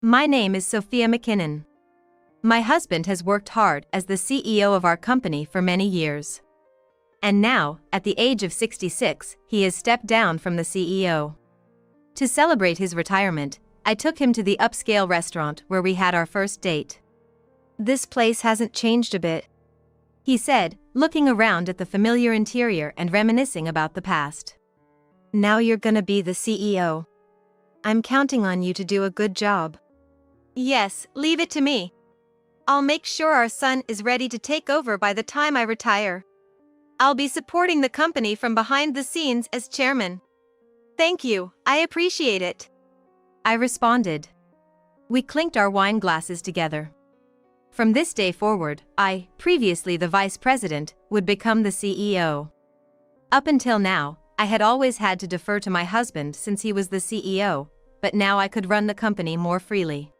My name is Sophia McKinnon. My husband has worked hard as the CEO of our company for many years. And now, at the age of 66, he has stepped down from the CEO. To celebrate his retirement, I took him to the upscale restaurant where we had our first date. "This place hasn't changed a bit," he said, looking around at the familiar interior and reminiscing about the past. "Now you're gonna be the CEO. I'm counting on you to do a good job." "Yes, leave it to me. I'll make sure our son is ready to take over by the time I retire. I'll be supporting the company from behind the scenes as chairman." "Thank you, I appreciate it," I responded. We clinked our wine glasses together. From this day forward, I, previously the vice president, would become the CEO. Up until now, I had always had to defer to my husband since he was the CEO, but now I could run the company more freely.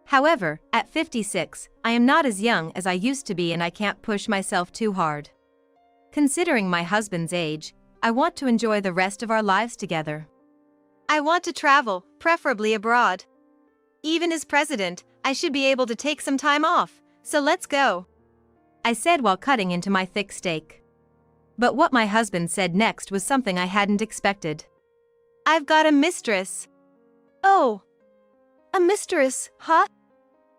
However, at 56, I am not as young as I used to be and I can't push myself too hard. Considering my husband's age, I want to enjoy the rest of our lives together. I want to travel, preferably abroad. Even as president, I should be able to take some time off, so let's go," I said while cutting into my thick steak. But what my husband said next was something I hadn't expected. "I've got a mistress." "Oh, a mistress, huh?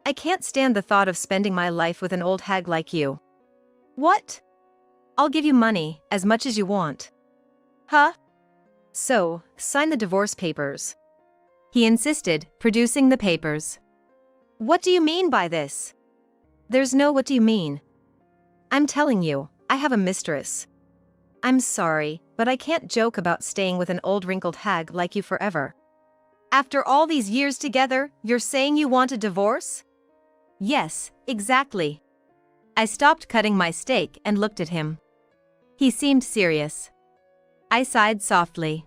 I can't stand the thought of spending my life with an old hag like you." "What?" "I'll give you money, as much as you want." "Huh?" "So, sign the divorce papers," he insisted, producing the papers. "What do you mean by this?" "There's no what do you mean. I'm telling you, I have a mistress. I'm sorry, but I can't joke about staying with an old wrinkled hag like you forever." "After all these years together, you're saying you want a divorce?" "Yes, exactly." I stopped cutting my steak and looked at him. He seemed serious. I sighed softly.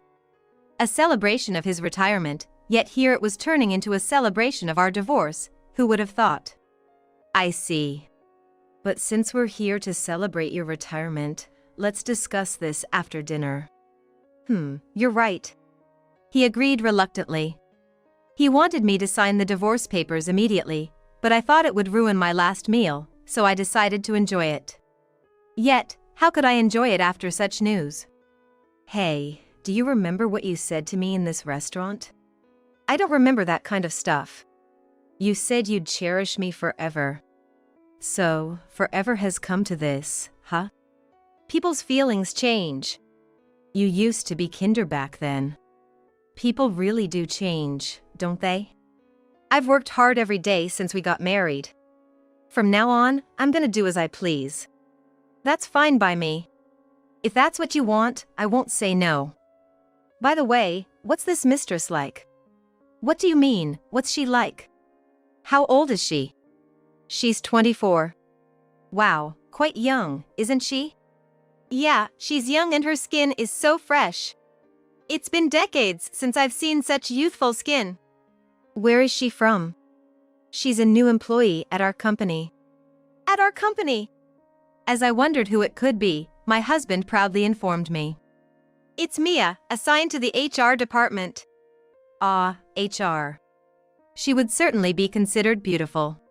A celebration of his retirement, yet here it was turning into a celebration of our divorce, who would have thought? "I see. But since we're here to celebrate your retirement, let's discuss this after dinner." You're right," he agreed reluctantly. He wanted me to sign the divorce papers immediately, but I thought it would ruin my last meal, so I decided to enjoy it. Yet, how could I enjoy it after such news? "Hey, do you remember what you said to me in this restaurant?" "I don't remember that kind of stuff." "You said you'd cherish me forever. So, forever has come to this, huh?" "People's feelings change." "You used to be kinder back then." "People really do change, don't they?" "I've worked hard every day since we got married. From now on, I'm gonna do as I please." "That's fine by me. If that's what you want, I won't say no. By the way, what's this mistress like?" "What do you mean, what's she like?" "How old is she?" "She's 24. "Wow, quite young, isn't she?" "Yeah, she's young and her skin is so fresh. It's been decades since I've seen such youthful skin." "Where is she from?" "She's a new employee at our company." "At our company?" As I wondered who it could be, my husband proudly informed me. "It's Mia, assigned to the HR department." Ah, HR. She would certainly be considered beautiful.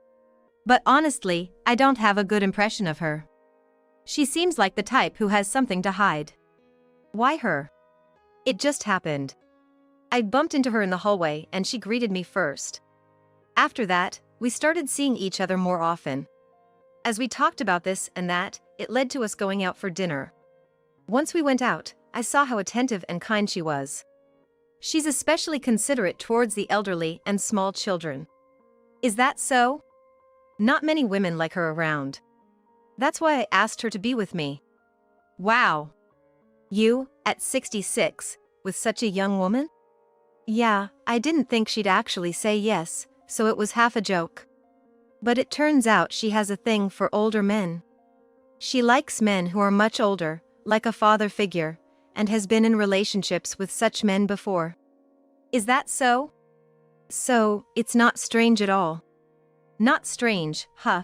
But honestly, I don't have a good impression of her. She seems like the type who has something to hide. "Why her?" "It just happened. I bumped into her in the hallway and she greeted me first. After that, we started seeing each other more often. As we talked about this and that, it led to us going out for dinner. Once we went out, I saw how attentive and kind she was. She's especially considerate towards the elderly and small children." "Is that so?" "Not many women like her around. That's why I asked her to be with me." "Wow. You, at 66, with such a young woman?" "Yeah, I didn't think she'd actually say yes, so it was half a joke. But it turns out she has a thing for older men. She likes men who are much older, like a father figure, and has been in relationships with such men before." "Is that so?" "So, it's not strange at all." "Not strange, huh?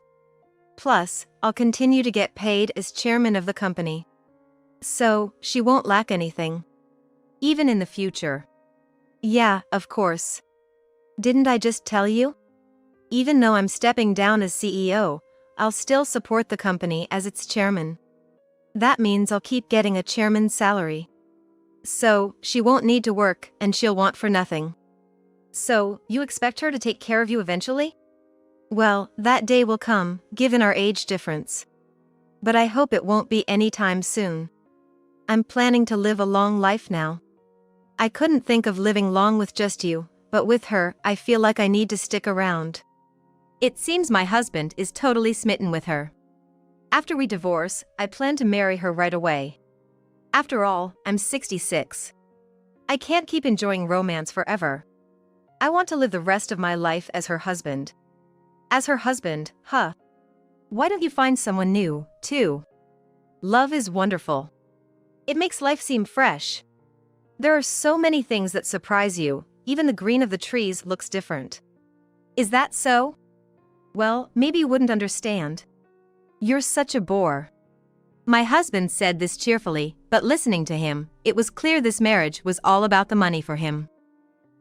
Plus, I'll continue to get paid as chairman of the company. So, she won't lack anything. Even in the future." "Yeah, of course." Didn't I just tell you? Even though I'm stepping down as CEO, I'll still support the company as its chairman. That means I'll keep getting a chairman's salary. So, she won't need to work and she'll want for nothing. So, you expect her to take care of you eventually? Well, that day will come, given our age difference. But I hope it won't be anytime soon. I'm planning to live a long life now. I couldn't think of living long with just you, but with her, I feel like I need to stick around. It seems my husband is totally smitten with her. After we divorce, I plan to marry her right away. After all, I'm 66. I can't keep enjoying romance forever. I want to live the rest of my life as her husband. As her husband, huh? Why don't you find someone new, too? Love is wonderful. It makes life seem fresh. There are so many things that surprise you, even the green of the trees looks different. Is that so? Well, maybe you wouldn't understand. You're such a bore. My husband said this cheerfully, but listening to him, it was clear this marriage was all about the money for him.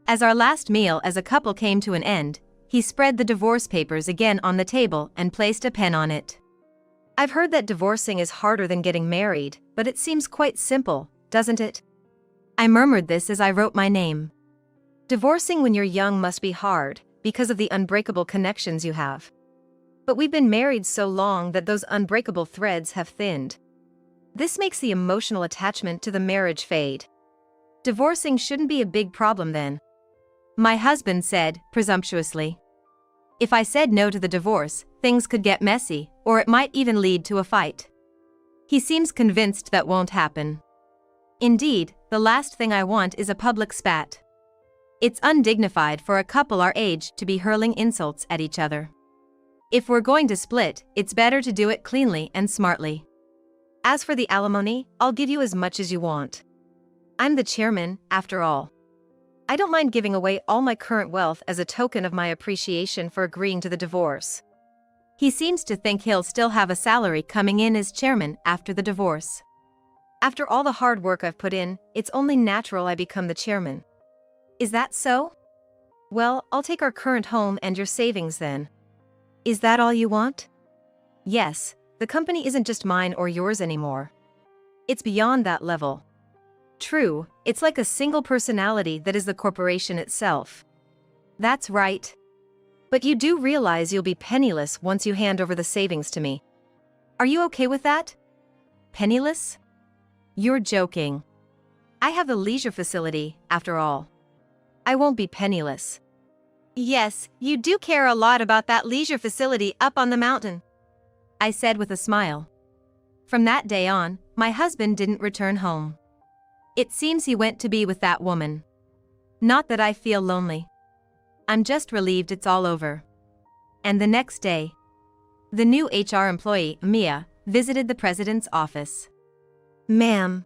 As our last meal as a couple came to an end, he spread the divorce papers again on the table and placed a pen on it. I've heard that divorcing is harder than getting married, but it seems quite simple, doesn't it? I murmured this as I wrote my name. Divorcing when you're young must be hard, because of the unbreakable connections you have. But we've been married so long that those unbreakable threads have thinned. This makes the emotional attachment to the marriage fade. Divorcing shouldn't be a big problem then. My husband said, presumptuously. If I said no to the divorce, things could get messy, or it might even lead to a fight. He seems convinced that won't happen. Indeed, the last thing I want is a public spat. It's undignified for a couple our age to be hurling insults at each other. If we're going to split, it's better to do it cleanly and smartly. As for the alimony, I'll give you as much as you want. I'm the chairman, after all. I don't mind giving away all my current wealth as a token of my appreciation for agreeing to the divorce. He seems to think he'll still have a salary coming in as chairman after the divorce. After all the hard work I've put in, it's only natural I become the chairman. Is that so? Well, I'll take our current home and your savings then. Is that all you want? Yes, the company isn't just mine or yours anymore. It's beyond that level. True, it's like a single personality that is the corporation itself. That's right. But you do realize you'll be penniless once you hand over the savings to me. Are you okay with that? Penniless? You're joking. I have the leisure facility, after all. I won't be penniless. Yes, you do care a lot about that leisure facility up on the mountain, I said with a smile. From that day on, my husband didn't return home. It seems he went to be with that woman. Not that I feel lonely. I'm just relieved it's all over. And the next day, the new HR employee, Mia, visited the president's office. Ma'am,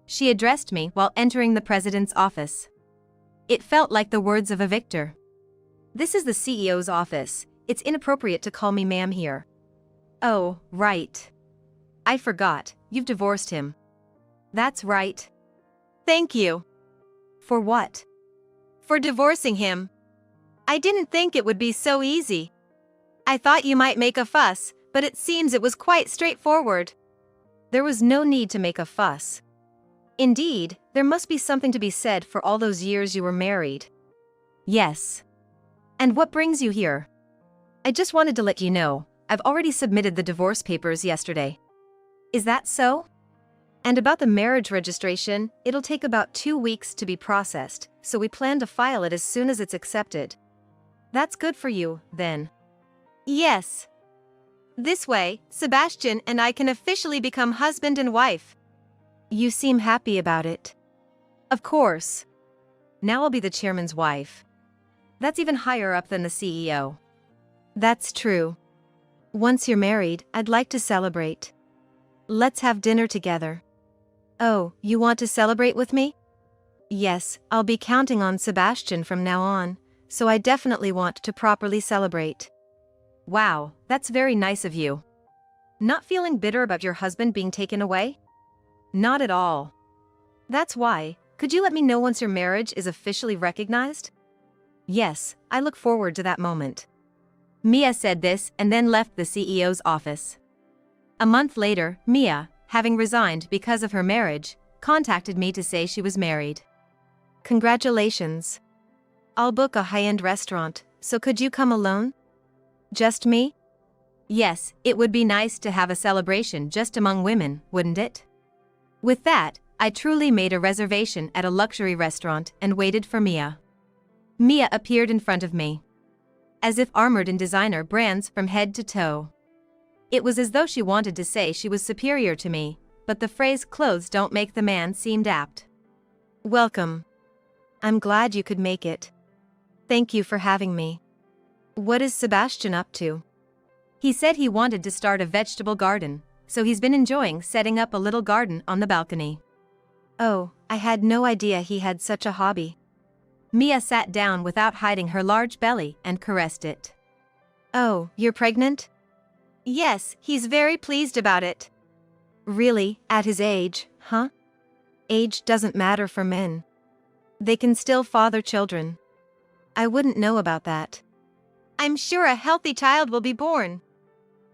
she addressed me while entering the president's office. It felt like the words of a victor. This is the CEO's office. It's inappropriate to call me ma'am here. Oh, right. I forgot, you've divorced him. That's right. Thank you. For what? For divorcing him. I didn't think it would be so easy. I thought you might make a fuss, but it seems it was quite straightforward. There was no need to make a fuss. Indeed, there must be something to be said for all those years you were married. Yes. And what brings you here? I just wanted to let you know, I've already submitted the divorce papers yesterday. Is that so? And about the marriage registration, it'll take about 2 weeks to be processed, so we plan to file it as soon as it's accepted. That's good for you, then. Yes. This way, Sebastian and I can officially become husband and wife. You seem happy about it. Of course. Now I'll be the chairman's wife. That's even higher up than the CEO. That's true. Once you're married, I'd like to celebrate. Let's have dinner together. Oh, you want to celebrate with me? Yes, I'll be counting on Sebastian from now on, so I definitely want to properly celebrate. Wow, that's very nice of you. Not feeling bitter about your husband being taken away? Not at all. That's why, could you let me know once your marriage is officially recognized? Yes, I look forward to that moment. Mia said this and then left the CEO's office. A month later, Mia, having resigned because of her marriage, contacted me to say she was married. Congratulations. I'll book a high-end restaurant, so could you come alone? Just me? Yes, it would be nice to have a celebration just among women, wouldn't it? With that, I truly made a reservation at a luxury restaurant and waited for Mia. Mia appeared in front of me, as if armored in designer brands from head to toe. It was as though she wanted to say she was superior to me, but the phrase "clothes don't make the man" seemed apt. Welcome. I'm glad you could make it. Thank you for having me. What is Sebastian up to? He said he wanted to start a vegetable garden, so he's been enjoying setting up a little garden on the balcony. Oh, I had no idea he had such a hobby. Mia sat down without hiding her large belly and caressed it. Oh, you're pregnant? Yes, he's very pleased about it. Really, at his age, huh? Age doesn't matter for men. They can still father children. I wouldn't know about that. I'm sure a healthy child will be born.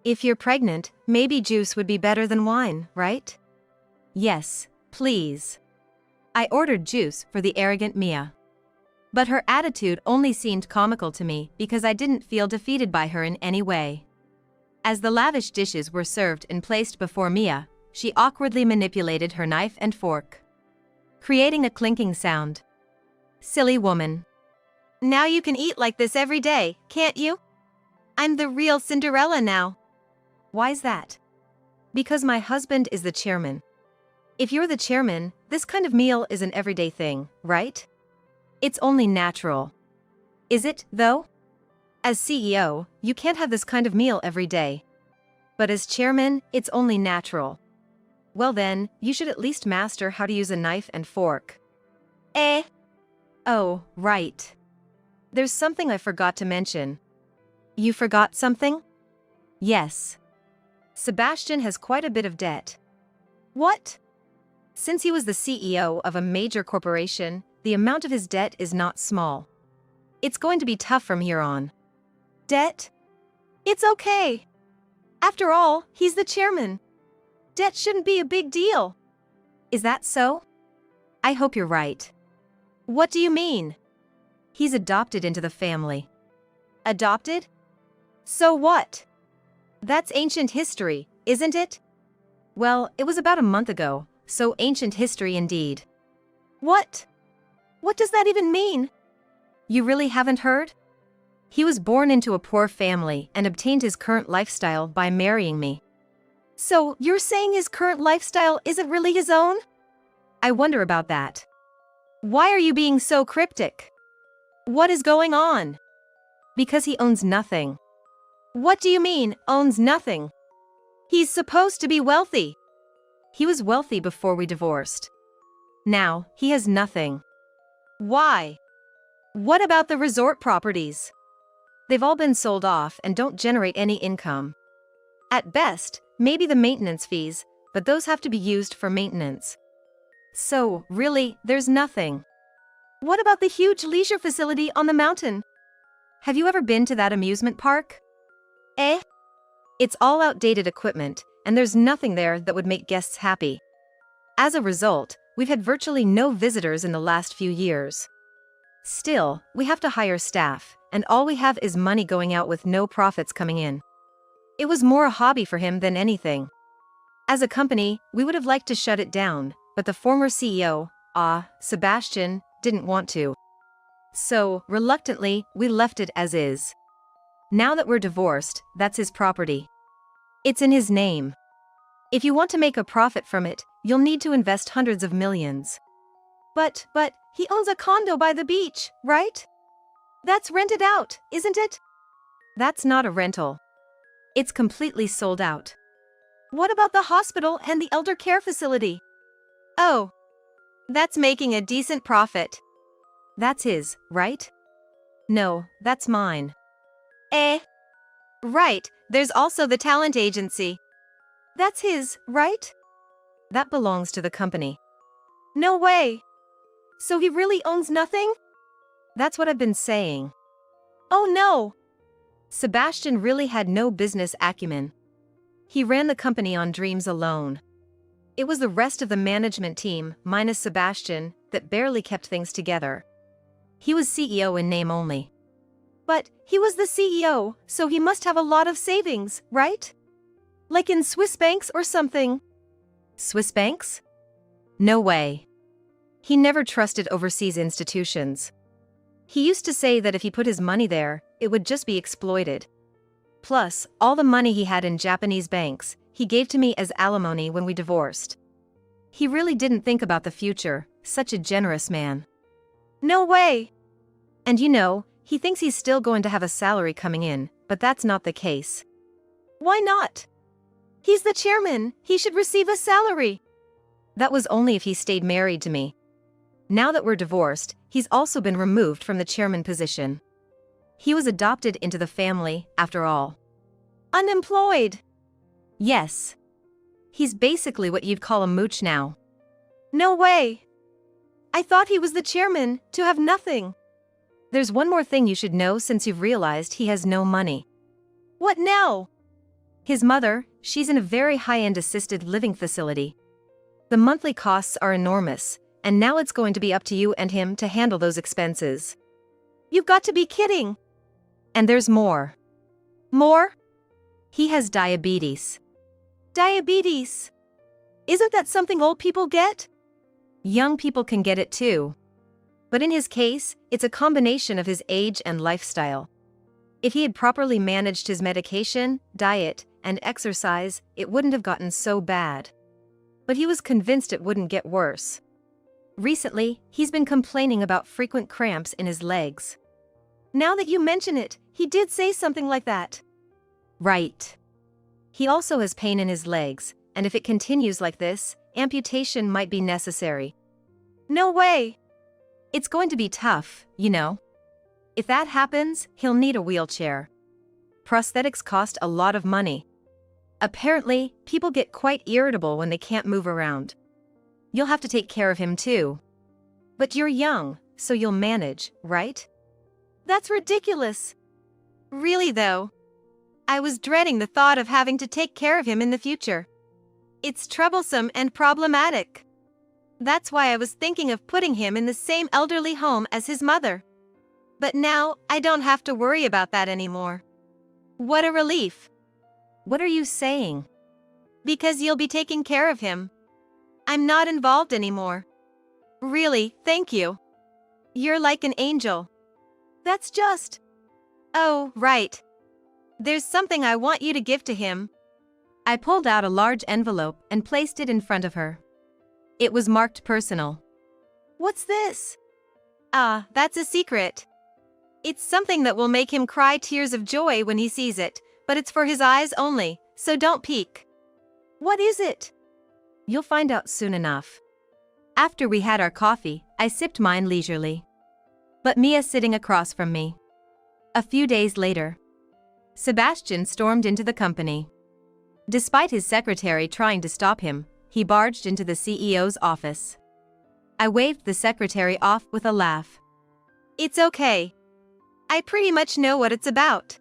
If you're pregnant, maybe juice would be better than wine, right? Yes, please. I ordered juice for the arrogant Mia. But her attitude only seemed comical to me because I didn't feel defeated by her in any way. As the lavish dishes were served and placed before Mia, she awkwardly manipulated her knife and fork, creating a clinking sound. Silly woman. Now you can eat like this every day, can't you? I'm the real Cinderella now. Why's that? Because my husband is the chairman. If you're the chairman, this kind of meal is an everyday thing, right? It's only natural. Is it, though? As CEO, you can't have this kind of meal every day. But as chairman, it's only natural. Well then, you should at least master how to use a knife and fork. Oh, right. There's something I forgot to mention. You forgot something? Yes. Sebastian has quite a bit of debt. What? Since he was the CEO of a major corporation, the amount of his debt is not small. It's going to be tough from here on. Debt? It's okay. After all, he's the chairman. Debt shouldn't be a big deal. Is that so? I hope you're right. What do you mean? He's adopted into the family. Adopted? So what? That's ancient history, isn't it? Well, it was about a month ago, so ancient history indeed. What? What does that even mean? You really haven't heard? He was born into a poor family and obtained his current lifestyle by marrying me. So, you're saying his current lifestyle isn't really his own? I wonder about that. Why are you being so cryptic? What is going on? Because he owns nothing. What do you mean, owns nothing? He's supposed to be wealthy. He was wealthy before we divorced. Now, he has nothing. Why? What about the resort properties? They've all been sold off and don't generate any income. At best, maybe the maintenance fees, but those have to be used for maintenance. So, really, there's nothing. What about the huge leisure facility on the mountain? Have you ever been to that amusement park? It's all outdated equipment, and there's nothing there that would make guests happy. As a result, we've had virtually no visitors in the last few years. Still, we have to hire staff, and all we have is money going out with no profits coming in. It was more a hobby for him than anything. As a company, we would have liked to shut it down, but the former CEO, Sebastian, didn't want to. So, reluctantly, we left it as is. Now that we're divorced, that's his property. It's in his name. If you want to make a profit from it, you'll need to invest hundreds of millions. But, he owns a condo by the beach, right? That's rented out, isn't it? That's not a rental. It's completely sold out. What about the hospital and the elder care facility? Oh, that's making a decent profit. That's his, right? No, that's mine. Right, there's also the talent agency. That's his, right? That belongs to the company. No way. So he really owns nothing? That's what I've been saying. Oh no! Sebastian really had no business acumen. He ran the company on dreams alone. It was the rest of the management team, minus Sebastian, that barely kept things together. He was CEO in name only. But he was the CEO, so he must have a lot of savings, right? Like in Swiss banks or something. Swiss banks? No way. He never trusted overseas institutions. He used to say that if he put his money there, it would just be exploited. Plus, all the money he had in Japanese banks, he gave to me as alimony when we divorced. He really didn't think about the future, such a generous man. No way! And he thinks he's still going to have a salary coming in, but that's not the case. Why not? He's the chairman, he should receive a salary. That was only if he stayed married to me. Now that we're divorced, he's also been removed from the chairman position. He was adopted into the family, after all. Unemployed? Yes. He's basically what you'd call a mooch now. No way. I thought he was the chairman, to have nothing. There's one more thing you should know since you've realized he has no money. What now? His mother, she's in a very high-end assisted living facility. The monthly costs are enormous, and now it's going to be up to you and him to handle those expenses. You've got to be kidding. And there's more. More? He has diabetes. Diabetes? Isn't that something old people get? Young people can get it too. But in his case, it's a combination of his age and lifestyle. If he had properly managed his medication, diet, and exercise, it wouldn't have gotten so bad. But he was convinced it wouldn't get worse. Recently, he's been complaining about frequent cramps in his legs. Now that you mention it, he did say something like that. Right. He also has pain in his legs, and if it continues like this, amputation might be necessary. No way! It's going to be tough, If that happens, he'll need a wheelchair. Prosthetics cost a lot of money. Apparently, people get quite irritable when they can't move around. You'll have to take care of him too. But you're young, so you'll manage, right? That's ridiculous. Really though. I was dreading the thought of having to take care of him in the future. It's troublesome and problematic. That's why I was thinking of putting him in the same elderly home as his mother. But now, I don't have to worry about that anymore. What a relief. What are you saying? Because you'll be taking care of him. I'm not involved anymore. Really, thank you. You're like an angel. That's just... Oh, right. There's something I want you to give to him. I pulled out a large envelope and placed it in front of her. It was marked personal. What's this? Ah, that's a secret. It's something that will make him cry tears of joy when he sees it, but it's for his eyes only, so don't peek. What is it? You'll find out soon enough. After we had our coffee, I sipped mine leisurely. But Mia sitting across from me. A few days later, Sebastian stormed into the company. Despite his secretary trying to stop him, he barged into the CEO's office. I waved the secretary off with a laugh. It's okay. I pretty much know what it's about.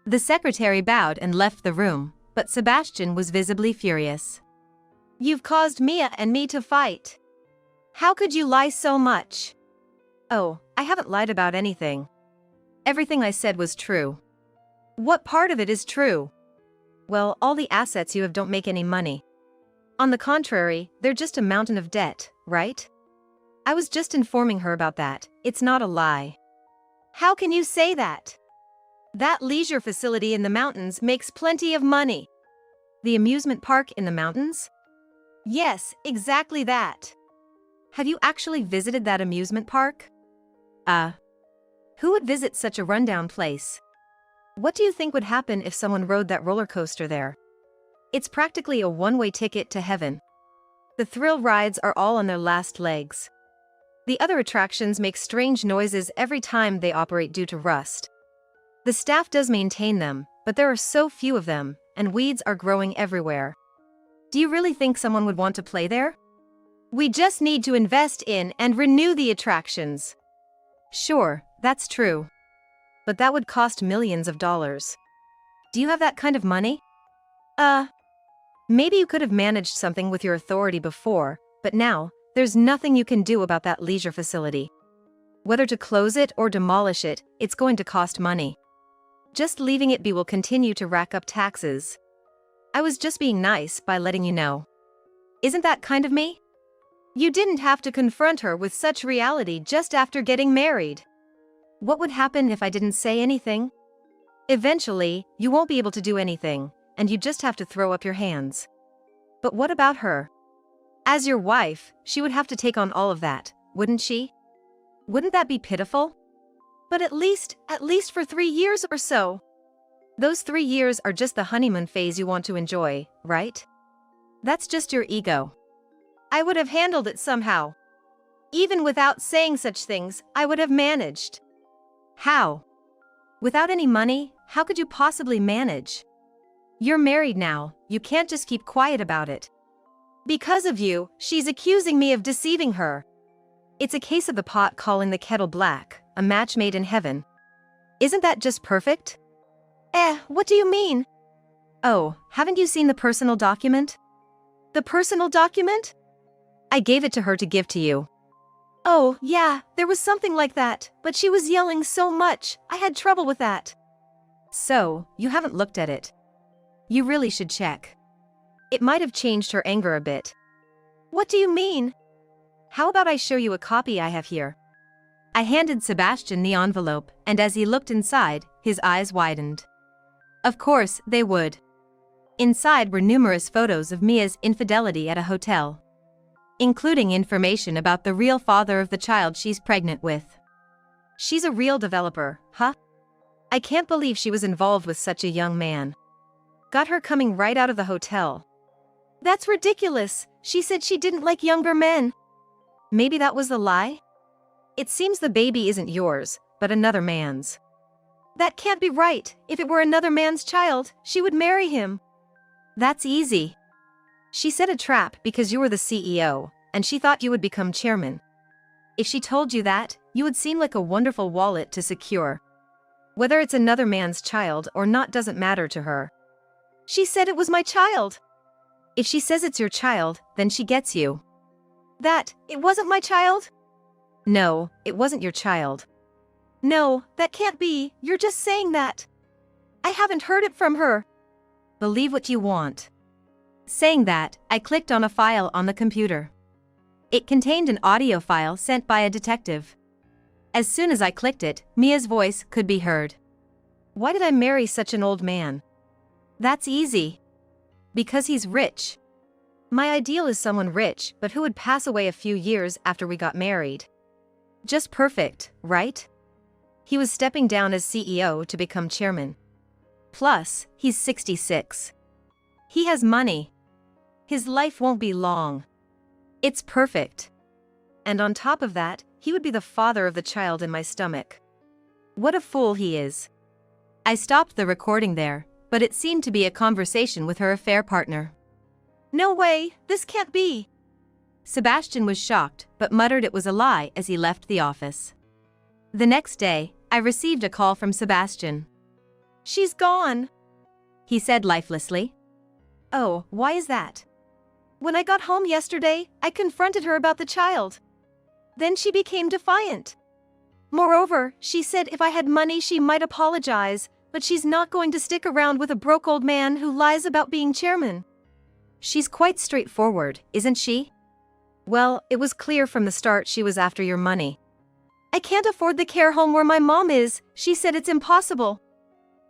The secretary bowed and left the room, but Sebastian was visibly furious. You've caused Mia and me to fight. How could you lie so much? Oh, I haven't lied about anything. Everything I said was true. What part of it is true? Well, all the assets you have don't make any money. On the contrary, they're just a mountain of debt, right? I was just informing her about that. It's not a lie. How can you say that? That leisure facility in the mountains makes plenty of money. The amusement park in the mountains? Yes, exactly that. Have you actually visited that amusement park? Who would visit such a rundown place? What do you think would happen if someone rode that roller coaster there? It's practically a one-way ticket to heaven. The thrill rides are all on their last legs. The other attractions make strange noises every time they operate due to rust. The staff does maintain them, but there are so few of them, and weeds are growing everywhere. Do you really think someone would want to play there? We just need to invest in and renew the attractions. Sure, that's true. But that would cost millions of dollars. Do you have that kind of money? Maybe you could have managed something with your authority before, but now, there's nothing you can do about that leisure facility. Whether to close it or demolish it, it's going to cost money. Just leaving it be will continue to rack up taxes. I was just being nice by letting you know. Isn't that kind of me? You didn't have to confront her with such reality just after getting married. What would happen if I didn't say anything? Eventually, you won't be able to do anything, and you just have to throw up your hands. But what about her? As your wife, she would have to take on all of that, wouldn't she? Wouldn't that be pitiful? But at least for 3 years or so. Those 3 years are just the honeymoon phase you want to enjoy, right? That's just your ego. I would have handled it somehow. Even without saying such things, I would have managed. How? Without any money, how could you possibly manage? You're married now, you can't just keep quiet about it. Because of you, she's accusing me of deceiving her. It's a case of the pot calling the kettle black, a match made in heaven. Isn't that just perfect? What do you mean? Oh, haven't you seen the personal document? The personal document? I gave it to her to give to you. Oh, yeah, there was something like that, but she was yelling so much, I had trouble with that. So, you haven't looked at it. You really should check. It might have changed her anger a bit. What do you mean? How about I show you a copy I have here? I handed Sebastian the envelope, and as he looked inside, his eyes widened. Of course, they would. Inside were numerous photos of Mia's infidelity at a hotel, including information about the real father of the child she's pregnant with. She's a real developer, huh? I can't believe she was involved with such a young man. Got her coming right out of the hotel. That's ridiculous. She said she didn't like younger men. Maybe that was the lie? It seems the baby isn't yours, but another man's. That can't be right. If it were another man's child, she would marry him. That's easy. She set a trap because you were the CEO, and she thought you would become chairman. If she told you that, you would seem like a wonderful wallet to secure. Whether it's another man's child or not doesn't matter to her. She said it was my child. If she says it's your child, then she gets you. It wasn't my child? No, it wasn't your child. No, that can't be, you're just saying that. I haven't heard it from her. Believe what you want. Saying that, I clicked on a file on the computer. It contained an audio file sent by a detective. As soon as I clicked it, Mia's voice could be heard. Why did I marry such an old man? That's easy. Because he's rich. My ideal is someone rich, but who would pass away a few years after we got married. Just perfect, right? He was stepping down as CEO to become chairman. Plus, he's 66. He has money. His life won't be long. It's perfect. And on top of that, he would be the father of the child in my stomach. What a fool he is. I stopped the recording there, but it seemed to be a conversation with her affair partner. No way, this can't be. Sebastian was shocked, but muttered it was a lie as he left the office. The next day, I received a call from Sebastian. She's gone, he said lifelessly. Oh, why is that? When I got home yesterday, I confronted her about the child. Then she became defiant. Moreover, she said if I had money she might apologize, but she's not going to stick around with a broke old man who lies about being chairman. She's quite straightforward, isn't she? Well, it was clear from the start she was after your money. I can't afford the care home where my mom is, she said it's impossible.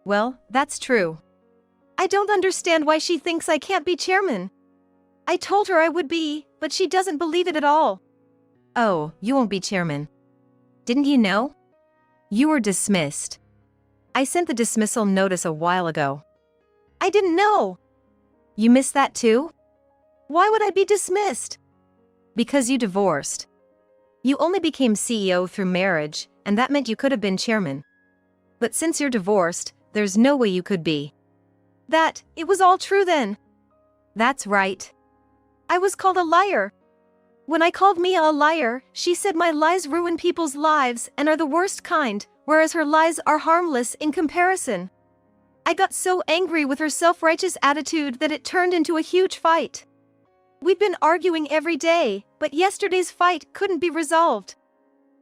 Well, that's true. I don't understand why she thinks I can't be chairman. I told her I would be, but she doesn't believe it at all. Oh, you won't be chairman. Didn't you know? You were dismissed. I sent the dismissal notice a while ago. I didn't know. You missed that too? Why would I be dismissed? Because you divorced. You only became CEO through marriage, and that meant you could have been chairman. But since you're divorced, there's no way you could be. It was all true then. That's right. I was called a liar. When I called Mia a liar, she said my lies ruin people's lives and are the worst kind, whereas her lies are harmless in comparison. I got so angry with her self-righteous attitude that it turned into a huge fight. We've been arguing every day, but yesterday's fight couldn't be resolved.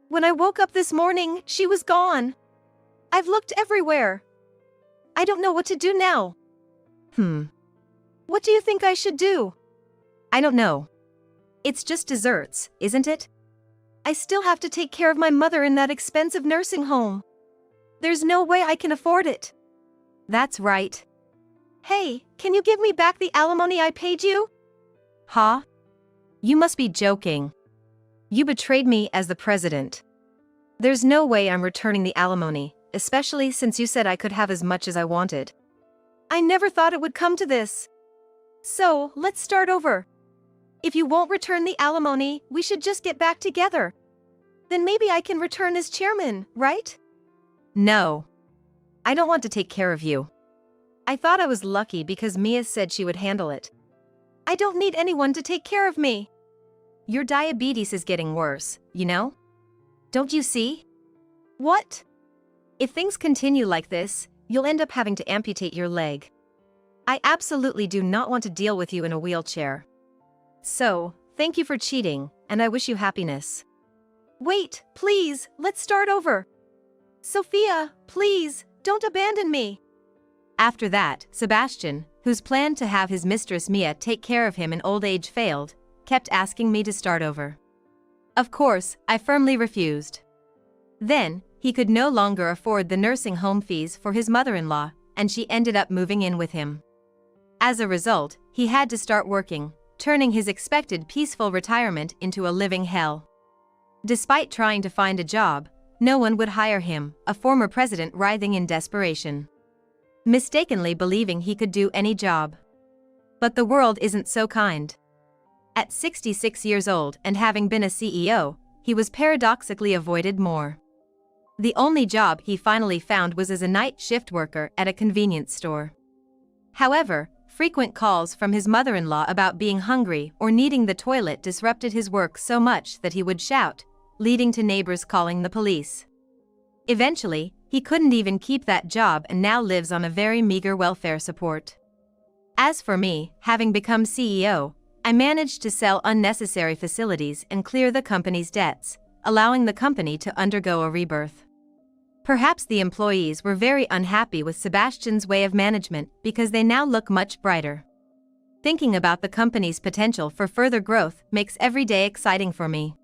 When I woke up this morning, she was gone. I've looked everywhere. I don't know what to do now. What do you think I should do? I don't know. It's just desserts, isn't it? I still have to take care of my mother in that expensive nursing home. There's no way I can afford it. That's right. Hey, can you give me back the alimony I paid you? Huh? You must be joking. You betrayed me as the president. There's no way I'm returning the alimony, especially since you said I could have as much as I wanted. I never thought it would come to this. So, let's start over. If you won't return the alimony, we should just get back together. Then maybe I can return as chairman, right? No. I don't want to take care of you. I thought I was lucky because Mia said she would handle it. I don't need anyone to take care of me. Your diabetes is getting worse, you know? Don't you see? What? If things continue like this, you'll end up having to amputate your leg. I absolutely do not want to deal with you in a wheelchair. So, thank you for cheating, and I wish you happiness. Wait, please, let's start over. Sophia, please, don't abandon me. After that, Sebastian, whose plan to have his mistress Mia take care of him in old age failed, kept asking me to start over. Of course, I firmly refused. Then, he could no longer afford the nursing home fees for his mother-in-law, and she ended up moving in with him. As a result, he had to start working, turning his expected peaceful retirement into a living hell. Despite trying to find a job, no one would hire him, a former president writhing in desperation, mistakenly believing he could do any job. But the world isn't so kind. At 66 years old and having been a CEO, he was paradoxically avoided more. The only job he finally found was as a night shift worker at a convenience store. However, frequent calls from his mother-in-law about being hungry or needing the toilet disrupted his work so much that he would shout, leading to neighbors calling the police. Eventually, he couldn't even keep that job and now lives on a very meager welfare support. As for me, having become CEO, I managed to sell unnecessary facilities and clear the company's debts, allowing the company to undergo a rebirth. Perhaps the employees were very unhappy with Sebastian's way of management because they now look much brighter. Thinking about the company's potential for further growth makes every day exciting for me.